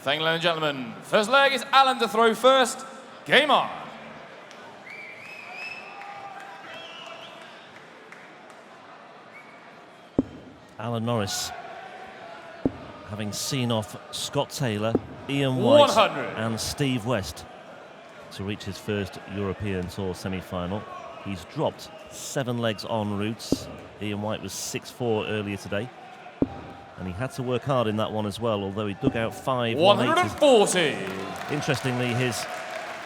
Thank you, ladies and gentlemen. First leg is Alan to throw first. Game on. Alan Norris, having seen off Scott Taylor, Ian White 100. and Steve West to reach his first European Tour semi-final. He's dropped 7 legs en route. Ian White was 6-4 earlier today. And he had to work hard in that one as well, although he dug out 5 140. Interestingly, his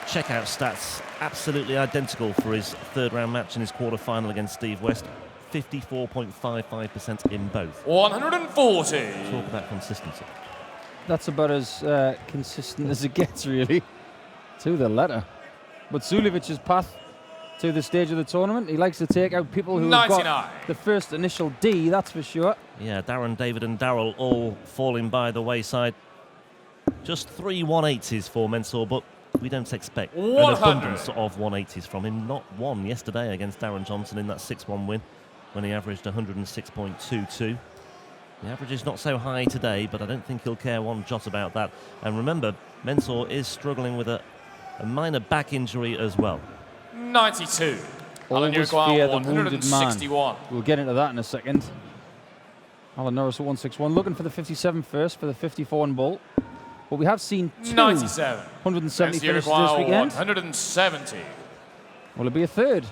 checkout stats absolutely identical for his third-round match in his quarter-final against Steve West. 54.55% in both. 140. Talk about consistency. That's about as consistent as it gets, really, to the letter. But Suljovic's path to the stage of the tournament, he likes to take out people who have got the first initial D, that's for sure. Yeah, Darren, David and Darrell all falling by the wayside. Just 3 180s for Mensur, but we don't expect an abundance of 180s from him. Not one yesterday against Darren Johnson in that 6-1 win when he averaged 106.22. The average is not so high today, but I don't think he'll care one jot about that. And remember, Mensur is struggling with a minor back injury as well. 92. Always fear the wounded man. We'll get into that in a second. Alan Norris at 161, looking for the 57 first for the 54 in Bull. But we have seen 97. 170 finishes this weekend. 170. Will it be a third?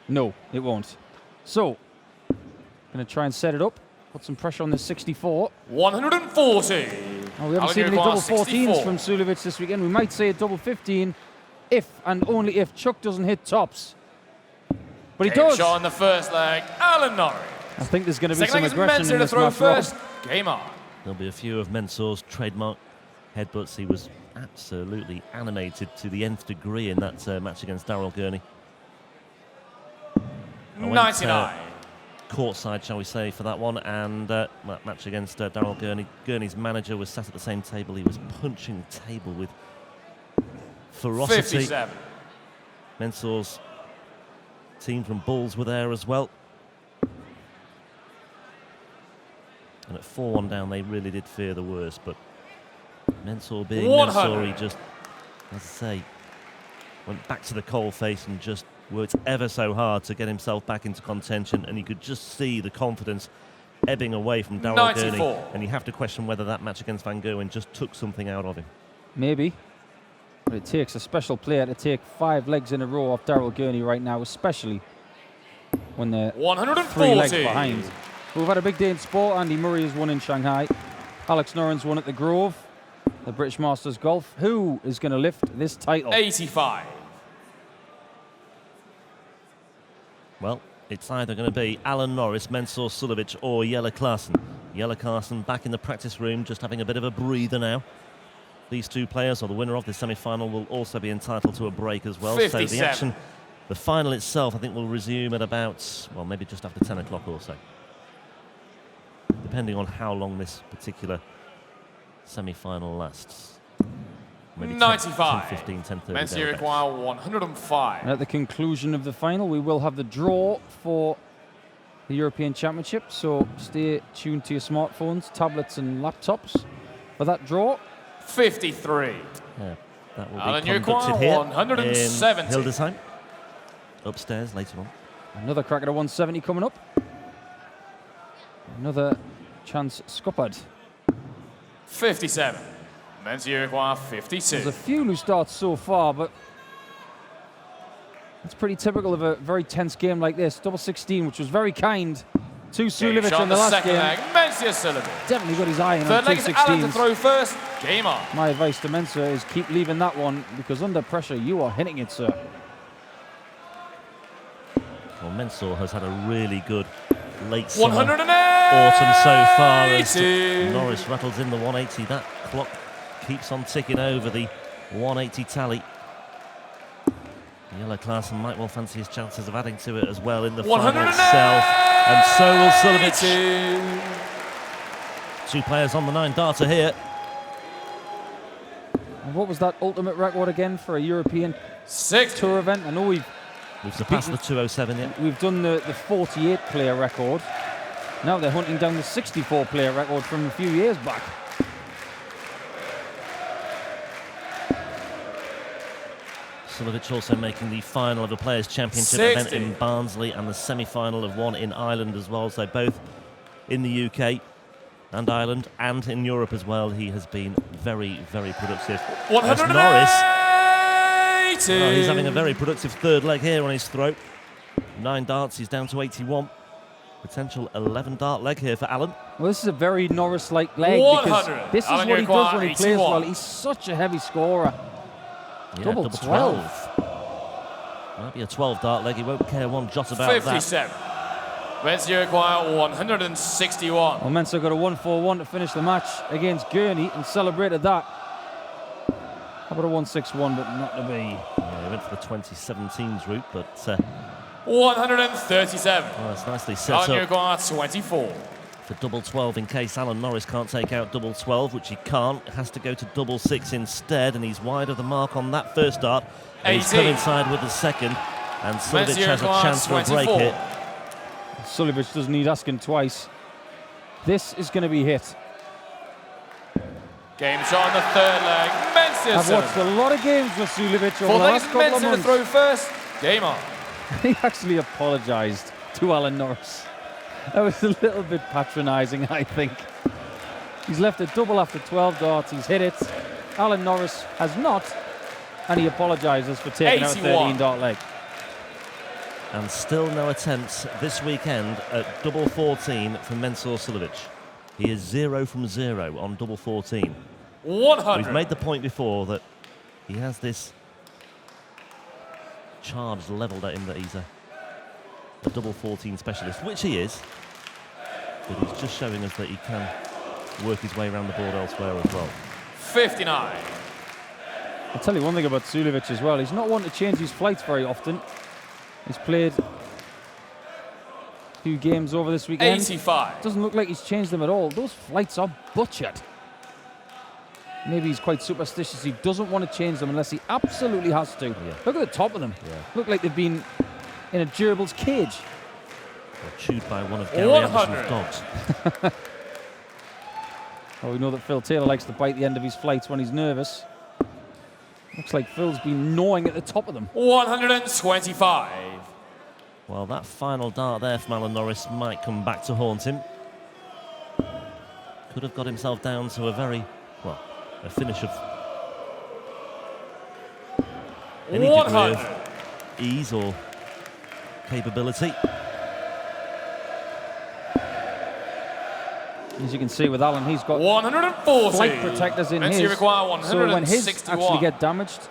No, it won't. So, going to try and set it up. Put some pressure on this 64. 140. Oh, we haven't seen any double 14s from Suljovic this weekend. We might say a double 15 if and only if Chuck doesn't hit tops. But he does. Shot on the first leg, Alan Norris. I think there's going to be Second some aggression in this match. First. Game on. There'll be a few of Mensur's trademark headbutts. He was absolutely animated to the nth degree in that match against Darrell Gurney. 99. Courtside, shall we say, for that one, and that match against Darrell Gurney. Gurney's manager was sat at the same table. He was punching the table with ferocity. 57. Mensur's team from Bulls were there as well. And at 4-1 down, they really did fear the worst, but Mensur being Mensur, he just, as I say, went back to the coalface and just worked ever so hard to get himself back into contention, and you could just see the confidence ebbing away from Darrell Gurney, and you have to question whether that match against Van Gerwen just took something out of him. Maybe, but it takes a special player to take 5 legs in a row off Darrell Gurney right now, especially when they're 3 legs behind. But we've had a big day in sport. Andy Murray has won in Shanghai. Alex Noren's won at the Grove, the British Masters Golf. Who is going to lift this title? 85. Well, it's either going to be Alan Norris, Mensur Suljovic or Jelle Klaasen. Jelle Klaasen back in the practice room, just having a bit of a breather now. These 2 players, or the winner of the semi-final, will also be entitled to a break as well. 57. So the action, the final itself, I think will resume at about, well, maybe just after 10 o'clock or so, depending on how long this particular semi-final lasts. Maybe 95. 10, 15, 10, 30. Mensur require 105. And at the conclusion of the final, we will have the draw for the European Championship. So stay tuned to your smartphones, tablets and laptops for that draw. 53. Yeah, that will Alan be conducted here 170. in Hildesheim. Upstairs later on. Another crack at a 170 coming up. Another chance scuppered. 57. Mensur require 52. There's a few loose starts so far, but it's pretty typical of a very tense game like this. Double 16, which was very kind to Suljovic in the last game. Mensur Suljovic. Definitely got his eye on Third leg is Alan to 216s. throw first. Game on. My advice to Mensur is keep leaving that one, because under pressure you are hitting it, sir. Well, Mensur has had a really good late summer 180. autumn so far as Norris rattles in the 180. That clock keeps on ticking over the 180 tally. Jelle Klaasen might well fancy his chances of adding to it as well in the final itself. And so will Suljovic. 2 players on the 9-darter here. And what was that ultimate record again for a European Tour event? I know we've surpassed the 207 yet. We've done the 48 player record. Now they're hunting down the 64-player record from a few years back. Suljovic also making the final of the Players' Championship event in Barnsley and the semi-final of one in Ireland as well. So both in the UK and Ireland and in Europe as well. He has been very, very productive. 180! Norris, well, he's having a very productive third leg here on his throat. 9 darts, he's down to 81. Potential 11-dart leg here for Alan. Well, this is a very Norris-like leg because this is what he does when he plays well. He's such a heavy scorer. Yeah, double 12. Might be a 12-dart leg. He won't care one jot about 57. Mensur require 161. Well, Mensur got a 1-4-1 to finish the match against Gurney and celebrated that. How about a 1-6-1, but not to be. Yeah, he went for the 2017's route, but 137. well, it's nicely set Alan up require 24. for double 12 in case Alan Norris can't take out double 12, which he can't. It has to go to double 6 instead, and he's wide of the mark on that first dart. And he's come inside with the second, and Suljovic has a chance for a break here. Suljovic doesn't need asking twice. This is going to be hit. Game shot on the third leg. Mensur. I've watched a lot of games with Suljovic over the last couple of Mensur months. to throw first. Game on. He actually apologised to Alan Norris. That was a little bit patronising, I think. He's left a double after 12 darts. He's hit it. Alan Norris has not, and he apologises for taking out a 13-dart leg. And still no attempts this weekend at double 14 for Mensur Suljovic. He is 0 from 0 on double 14. 100. We've made the point before that he has this charge levelled at him that he's a double 14 specialist, which he is. But he's just showing us that he can work his way around the board elsewhere as well. 59. I'll tell you one thing about Suljovic as well. He's not one to change his flights very often. He's played a few games over this weekend. 85. Doesn't look like he's changed them at all. Those flights are butchered. Maybe he's quite superstitious. He doesn't want to change them unless he absolutely has to. Yeah. Look at the top of them. Yeah. Look like they've been in a gerbil's cage. Or chewed by one of Gary Anderson's dogs. Well, we know that Phil Taylor likes to bite the end of his flights when he's nervous. Looks like Phil's been gnawing at the top of them. 125. Well, that final dart there from Alan Norris might come back to haunt him. Could have got himself down to a very, well, a finish of any degree of ease or capability. As you can see with Alan, he's got 140. flight protectors in Mensur his. require 161. So when his actually get damaged,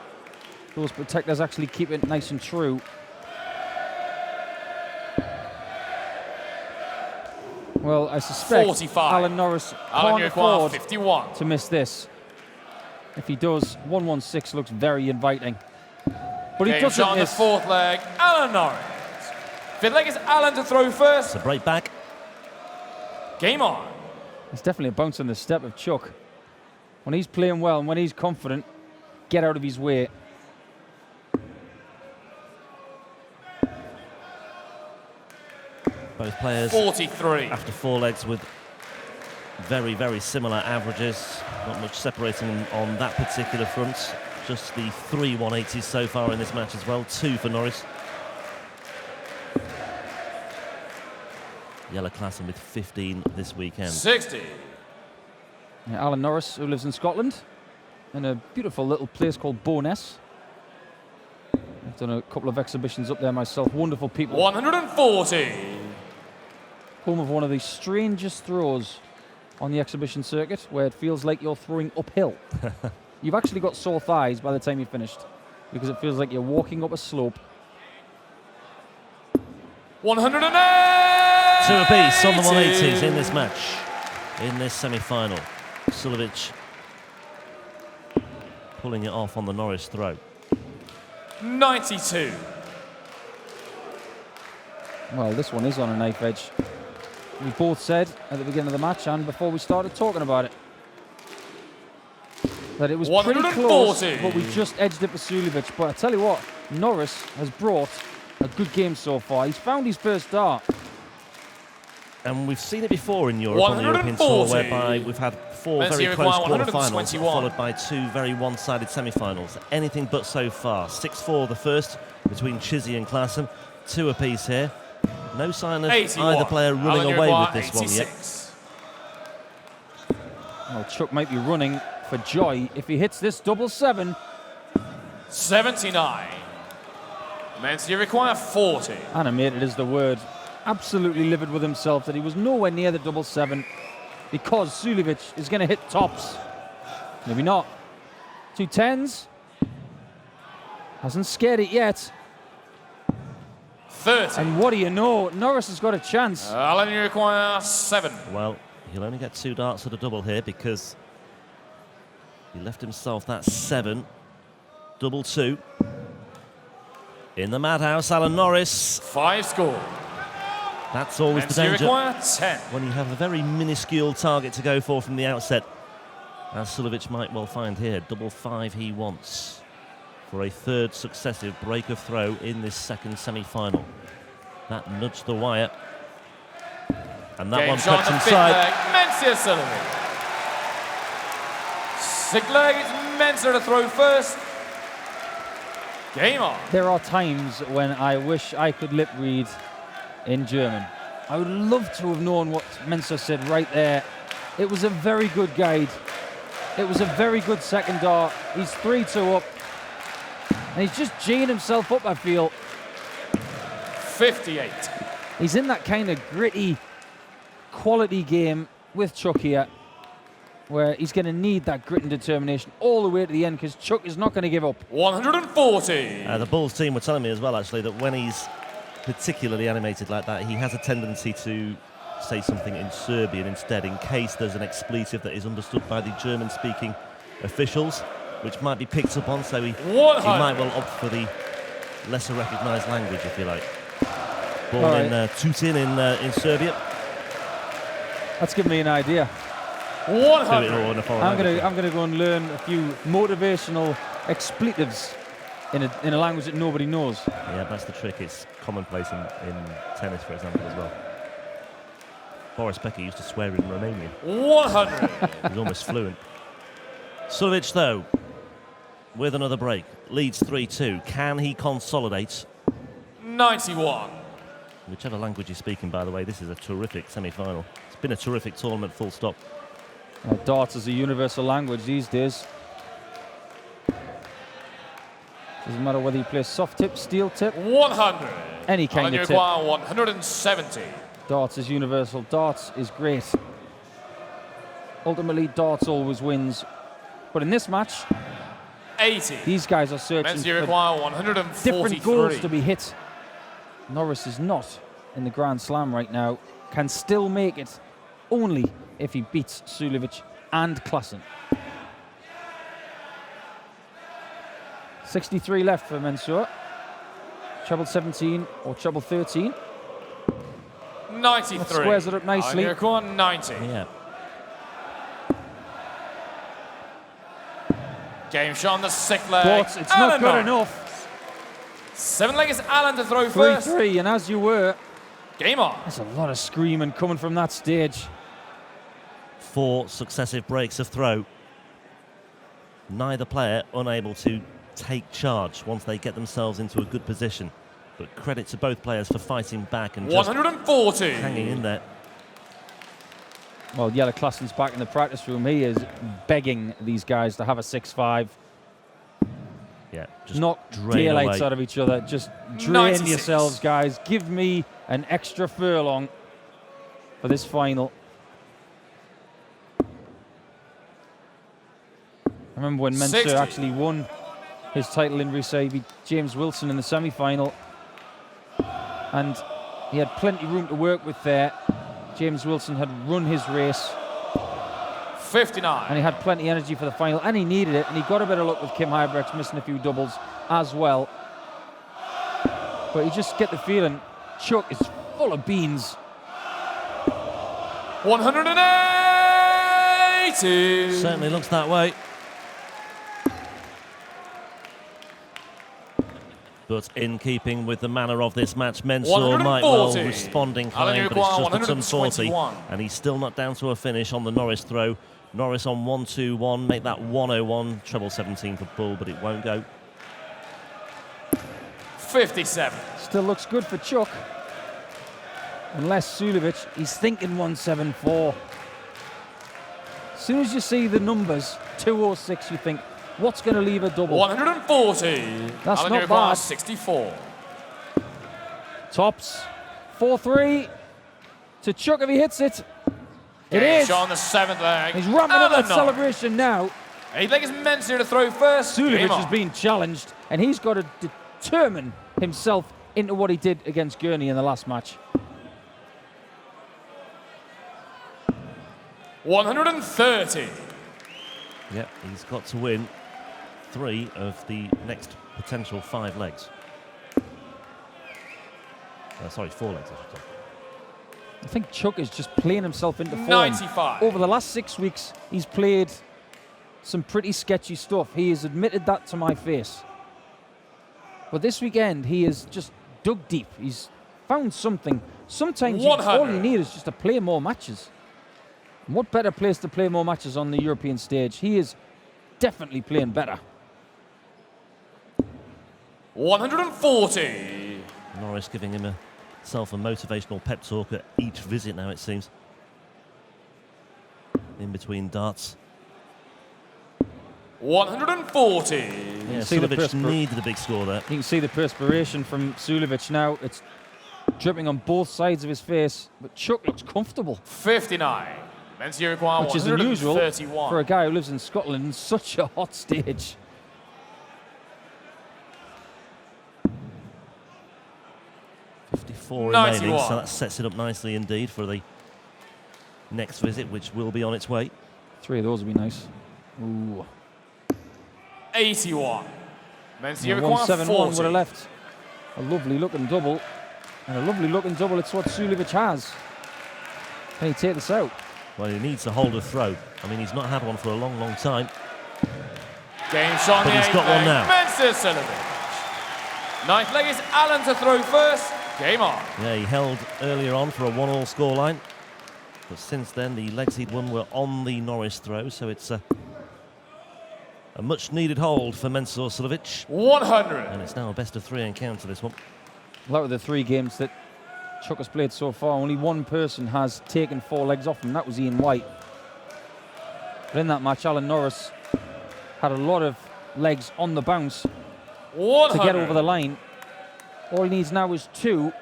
those protectors actually keep it nice and true. Well, I suspect 45. Alan Norris Alan can't afford 51. to miss this. If he does, 116 looks very inviting. But he Game doesn't shot on the miss. fourth leg. Alan Norris. Fifth leg is Alan to throw first. It's a break back. Game on. It's definitely a bounce on the step of Chuck. When he's playing well and when he's confident, get out of his way. Both players 43. after 4 legs with very, very similar averages. Not much separating them on that particular front. Just the 3 180s so far in this match as well. 2 for Norris. Yellow Klassen with 15 this weekend. 60. Yeah, Alan Norris, who lives in Scotland, in a beautiful little place called Bo'ness. I've done a couple of exhibitions up there myself. Wonderful people. 140. Home of one of the strangest throws on the exhibition circuit, where it feels like you're throwing uphill. You've actually got sore thighs by the time you've finished, because it feels like you're walking up a slope. 108. 2 apiece on the 180s in this match, in this semi-final. Suljovic pulling it off on the Norris throw. 92. Well, this one is on a knife edge. We both said at the beginning of the match and before we started talking about it that it was pretty close, but we just edged it for Suljovic. But I tell you what, Norris has brought a good game so far. He's found his first dart. And we've seen it before in Europe on the European Tour, whereby we've had 4 very close quarterfinals, followed by 2 very one-sided semi-finals. Anything but so far. 6-4 the first between Chizzy and Klassen. 2 apiece here. No sign of either player running away with this 86. One yet. Well, Chuck might be running for joy if he hits this double 7. 79. Mensur require 40. Animated is the word. Absolutely livid with himself that he was nowhere near the double 7 because Suljovic is going to hit tops. Maybe not. 2 10s. Hasn't scared it yet. 30. And what do you know? Norris has got a chance. Alan, you require 7. Well, he'll only get 2 darts at a double here because he left himself that 7. Double 2. In the madhouse, Alan Norris. 5 score. That's always Mensur the danger require 10. when you have a very minuscule target to go for from the outset, as Suljovic might well find here. Double 5 he wants for a 3rd successive break of throw in this 2nd semi-final. That nudged the wire, and that one cuts inside. Mensur Suljovic. 6 leg, it's Mensur to throw first. Game on. There are times when I wish I could lip read in German. I would love to have known what Mensur said right there. It was a very good guide. It was a very good second dart. He's 3-2 up. And he's just G'ing himself up, I feel. 58. He's in that kind of gritty quality game with Chuck here, where he's going to need that grit and determination all the way to the end because Chuck is not going to give up. 140. The Bulls team were telling me as well, actually, that when he's particularly animated like that, he has a tendency to say something in Serbian instead, in case there's an expletive that is understood by the German-speaking officials, which might be picked up on, so he might well opt for the lesser recognised language, if you like. Born in Tutin in Serbia. That's given me an idea. 100. I'm gonna go and learn a few motivational expletives in a language that nobody knows. Yeah, that's the trick. It's commonplace in tennis, for example, as well. Boris Becker used to swear in Romanian. 100. He's almost fluent. Suljovic, though, with another break, leads 3-2. Can he consolidate? 91. Whichever language you're speaking, by the way, this is a terrific semi-final. It's been a terrific tournament, full stop. Darts is a universal language these days. Doesn't matter whether you play soft tip, steel tip, 100. any kind of tip. 170. Darts is universal. Darts is great. Ultimately, darts always wins. But in this match, 80. these guys are searching Mensur for require 143. different goals to be hit. Norris is not in the Grand Slam right now. Can still make it only if he beats Suljovic and Klassen. 63 left for Mensur. Treble 17 or treble 13. 93. That squares it up nicely. 90. Yeah. Game shot on the 6th leg. But it's not good enough. 7 leg is Alan to throw first. 3-3, and as you were, Game on. there's a lot of screaming coming from that stage. 4 successive breaks of throw. Neither player unable to take charge once they get themselves into a good position. But credit to both players for fighting back and just 140. hanging in there. Well, Jelle Klassen's back in the practice room. He is begging these guys to have a 6-5. Yeah, just Knock drain daylights away. out of each other. Just drain 96. yourselves, guys. Give me an extra furlong for this final. I remember when Mensur 60. actually won his title in Ricey. He beat James Wilson in the semi-final. And he had plenty of room to work with there. James Wilson had run his race. 59. And he had plenty of energy for the final, and he needed it, and he got a bit of luck with Kim Huybrechts missing a few doubles as well. But you just get the feeling Chuck is full of beans. 180. Certainly looks that way. But in keeping with the manner of this match, Mensur might well respond in kind, but it's just a 140. And he's still not down to a finish on the Norris throw. Norris on 1-2-1, make that 101, treble 17 for Bull, but it won't go. 57. Still looks good for Chuck. Unless Suljovic, he's thinking 174. As soon as you see the numbers, 206, you think, what's going to leave a double? 140. That's Alan not bad. 64. Tops. 4-3 to Chuck if he hits it. It is. On the 7th leg. He's ramping up that celebration now. 8th leg is Mensur to throw first. Suljovic is being challenged, and he's got to determine himself into what he did against Gurney in the last match. 130. Yep, he's got to win 3 of the next potential 5 legs. Sorry, 4 legs, I should say. I think Chuck is just playing himself into form. 95. Over the last 6 weeks, he's played some pretty sketchy stuff. He has admitted that to my face. But this weekend, he has just dug deep. He's found something. Sometimes all you need is just to play more matches. And what better place to play more matches on the European stage? He is definitely playing better. 140. Norris giving himself a motivational pep talk at each visit now, it seems. In between darts. 140. Yeah, Suljovic needed a big score there. You can see the perspiration from Suljovic now. It's dripping on both sides of his face, but Chuck looks comfortable. 59. Mensur require which is unusual for a guy who lives in Scotland in such a hot stage. Remaining, so that sets it up nicely indeed for the next visit, which will be on its way. 3 of those would be nice. Ooh. 81. Mensur 171 would have left a lovely looking double, and a lovely looking double. It's what Suljovic has. Can he take this out? Well, he needs to hold a throw. I mean, he's not had one for a long, long time. Game shot, but he's got one now. Mensur Suljovic. 9th leg is Allen to throw first. Game on. Yeah, he held earlier on for a 1-all scoreline. But since then, the legs he'd won were on the Norris throw, so it's a much-needed hold for Mensur Suljovic. 100. And it's now a best-of-3 encounter, this one. Out of the 3 games that Chuck has played so far, only one person has taken 4 legs off him, that was Ian White. But in that match, Alan Norris had a lot of legs on the bounce 100. to get over the line. All he needs now is 2.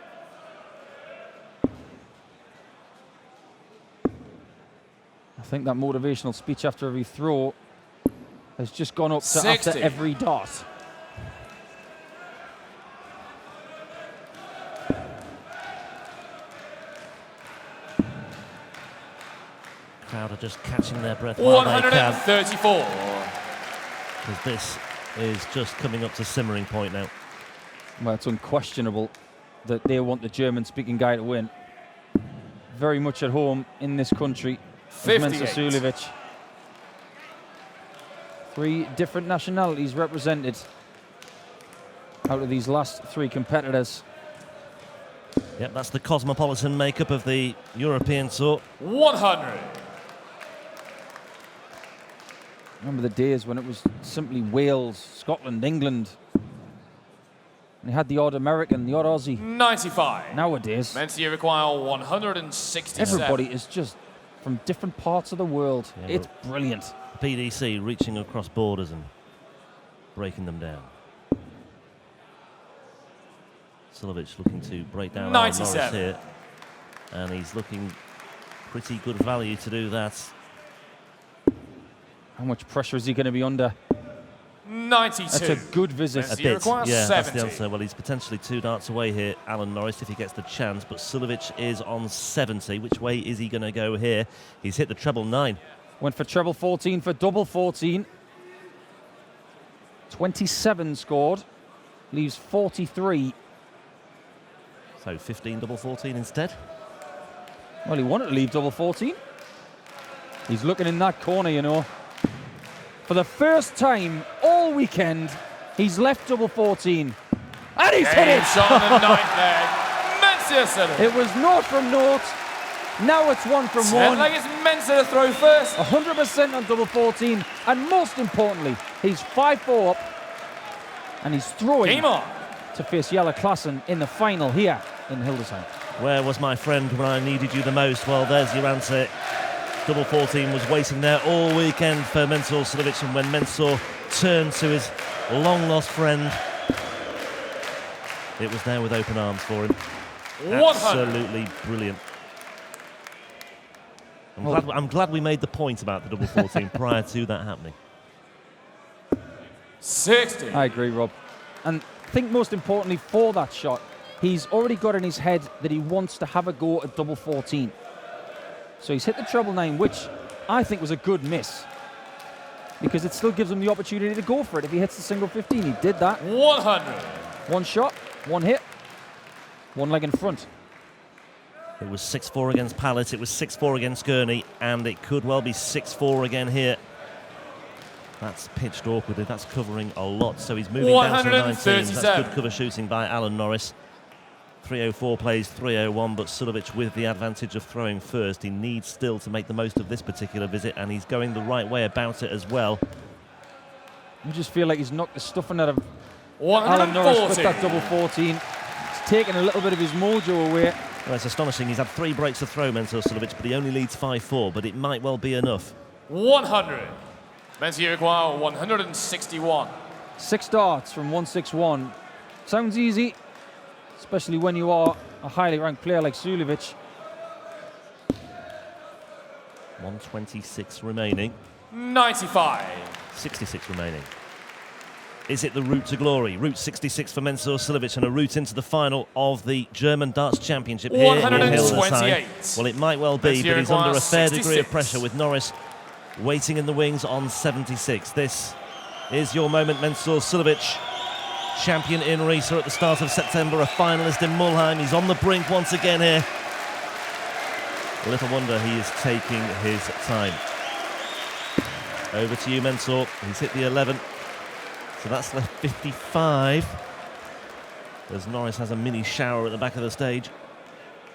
I think that motivational speech after every throw has just gone up to after every dart. Crowd are just catching their breath while they can. 134. Because this is just coming up to simmering point now. Well, it's unquestionable that they want the German-speaking guy to win. Very much at home in this country. Mensur Suljovic. 3 different nationalities represented out of these last 3 competitors. Yep, that's the cosmopolitan makeup of the European Tour. 100. Remember the days when it was simply Wales, Scotland, England. And he had the odd American, the odd Aussie. 95. Nowadays, Mensur require 167. everybody is just from different parts of the world. Yeah, it's brilliant. PDC reaching across borders and breaking them down. Suljovic looking to break down Norris here. And he's looking pretty good value to do that. How much pressure is he going to be under? 92. That's a good visit. A bit, yeah, that's the answer. Well, he's potentially 2 darts away here, Alan Norris, if he gets the chance. But Suljovic is on 70. Which way is he going to go here? He's hit the treble 9. Went for treble 14 for double 14. 27 scored. Leaves 43. So 15 double 14 instead. Well, he wanted to leave double 14. He's looking in that corner, you know. For the first time all weekend, he's left double 14. And he's hit it! On the ninth leg. Mensur Suljovic. It was 0 from 0. Now it's 1 from 1. Like it's Mensur to throw first. 100% on double 14. And most importantly, he's 5-4 up. And he's throwing Game on. to face Jelle Klassen in the final here in Hildesheim. Where was my friend when I needed you the most? Well, there's your answer. Double 14 was waiting there all weekend for Mensur Suljovic, and when Mensur turned to his long-lost friend, it was there with open arms for him. 100. Absolutely brilliant. I'm glad we made the point about the double 14 prior to that happening. 60. I agree, Rob. And I think most importantly for that shot, he's already got in his head that he wants to have a go at double 14. So he's hit the treble 9, which I think was a good miss, because it still gives him the opportunity to go for it if he hits the single 15. He did that. 100. One shot, one hit, one leg in front. It was 6-4 against Pallet, it was 6-4 against Gurney, and it could well be 6-4 again here. That's pitched awkwardly, that's covering a lot, so he's moving down to 19. That's good cover shooting by Alan Norris. 304 plays 301, but Suljovic with the advantage of throwing first. He needs still to make the most of this particular visit, and he's going the right way about it as well. You just feel like he's knocked the stuffing out of Alan Norris with that double 14. It's taken a little bit of his mojo away. Well, it's astonishing. He's had 3 breaks to throw, Mensur Suljovic, but he only leads 5-4, but it might well be enough. 100. Mensur require 161. 6 darts from 161. Sounds easy, especially when you are a highly ranked player like Suljovic. 126 remaining. 95. 66 remaining. Is it the route to glory? Route 66 for Mensur Suljovic, and a route into the final of the German Darts Championship here in Hildesheim. Well, it might well be, but he's under a fair degree of pressure with Norris waiting in the wings on 76. This is your moment, Mensur Suljovic. Champion in Riesa at the start of September, a finalist in Mulheim. He's on the brink once again here. Little wonder he is taking his time. Over to you, Mensur. He's hit the 11. So that's left 55. As Norris has a mini shower at the back of the stage.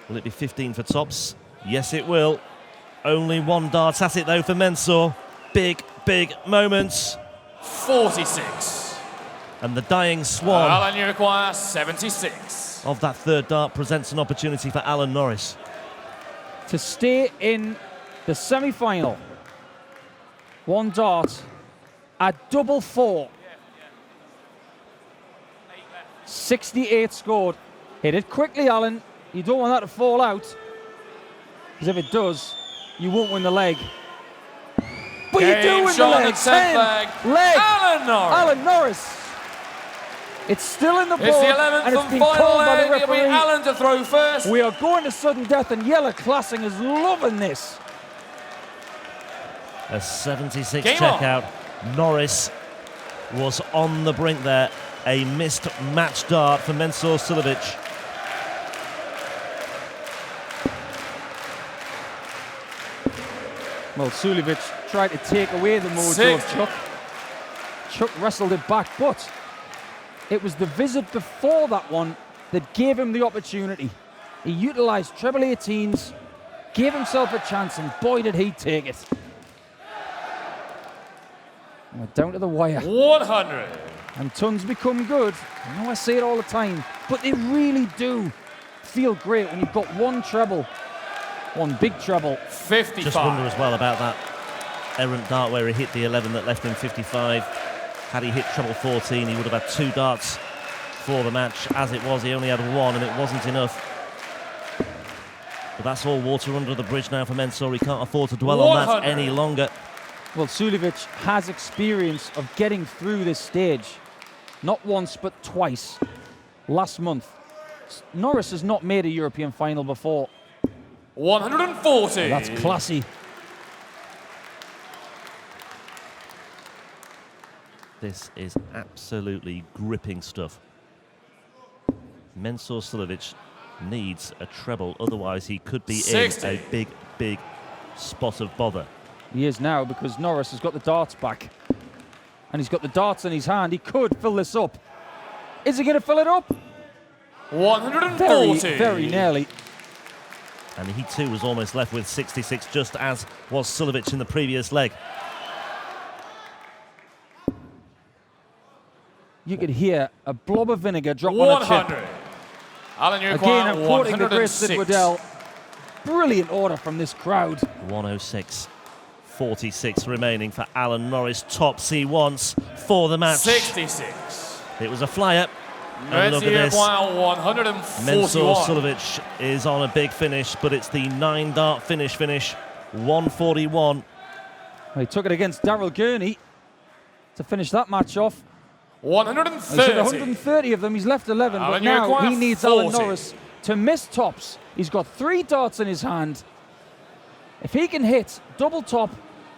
Will it be 15 for tops? Yes, it will. Only 1 dart at it, though, for Mensur. Big, big moments. 46. And the dying swan Alan, you require 76. of that 3rd dart presents an opportunity for Alan Norris To stay in the semi-final. 1 dart at double 4. 68 scored. Hit it quickly, Alan. You don't want that to fall out, because if it does, you won't win the leg. But you do win the leg. 10 leg. Alan Norris. It's still in the board, It's the 11th and it's and been final called by the leg. It'll be referee. Alan to throw first. We are going to sudden death, and Jelle Klassen is loving this. a 76 Game checkout. Norris was on the brink there. A missed match dart for Mensur Suljovic. Well, Suljovic tried to take away the mojo of Chuck. Chuck wrestled it back, but it was the visit before that one that gave him the opportunity. He utilised treble 18s, gave himself a chance, and boy did he take it. And we're down to the wire. 100. And tons become good. I know I say it all the time, but they really do feel great when you've got 1 treble, 1 big treble. 55. Just wonder as well about that errant dart where he hit the 11 that left him 55. Had he hit treble 14, he would have had 2 darts for the match. As it was, he only had 1, and it wasn't enough. But that's all water under the bridge now for Mensur. He can't afford to dwell on that any longer. Well, Suljovic has experience of getting through this stage. Not once, but twice. Last month. Norris has not made a European final before. 140. That's classy. This is absolutely gripping stuff. Mensur Suljovic needs a treble, otherwise he could be 60. in a big, big spot of bother. He is now, because Norris has got the darts back. And he's got the darts in his hand. He could fill this up. Is he going to fill it up? 140. Very nearly. And he too was almost left with 66, just as was Suljovic in the previous leg. You could hear a blob of vinegar drop on a chip. 100. Alan Again, I'm quoting the great Sid 106. Waddell. Brilliant order from this crowd. 106.46 remaining for Alan Norris. Tops he wants for the match. 66. It was a flyer. And look at this. Mensur 141. Suljovic is on a big finish, but it's the 9-dart finish. 141. He took it against Daryl Gurney to finish that match off. 130. He's hit 130 of them. He's left 11, but now he needs 40. Alan Norris to miss tops. He's got 3 darts in his hand. If he can hit double top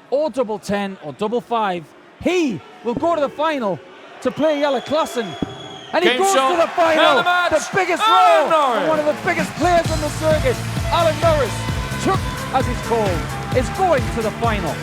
or double 10 or double 5, he will go to the final to play Jelle Klassen. And he goes to the final. The biggest role of one of the biggest players on the circuit. Alan Norris, took as it's called, is going to the final.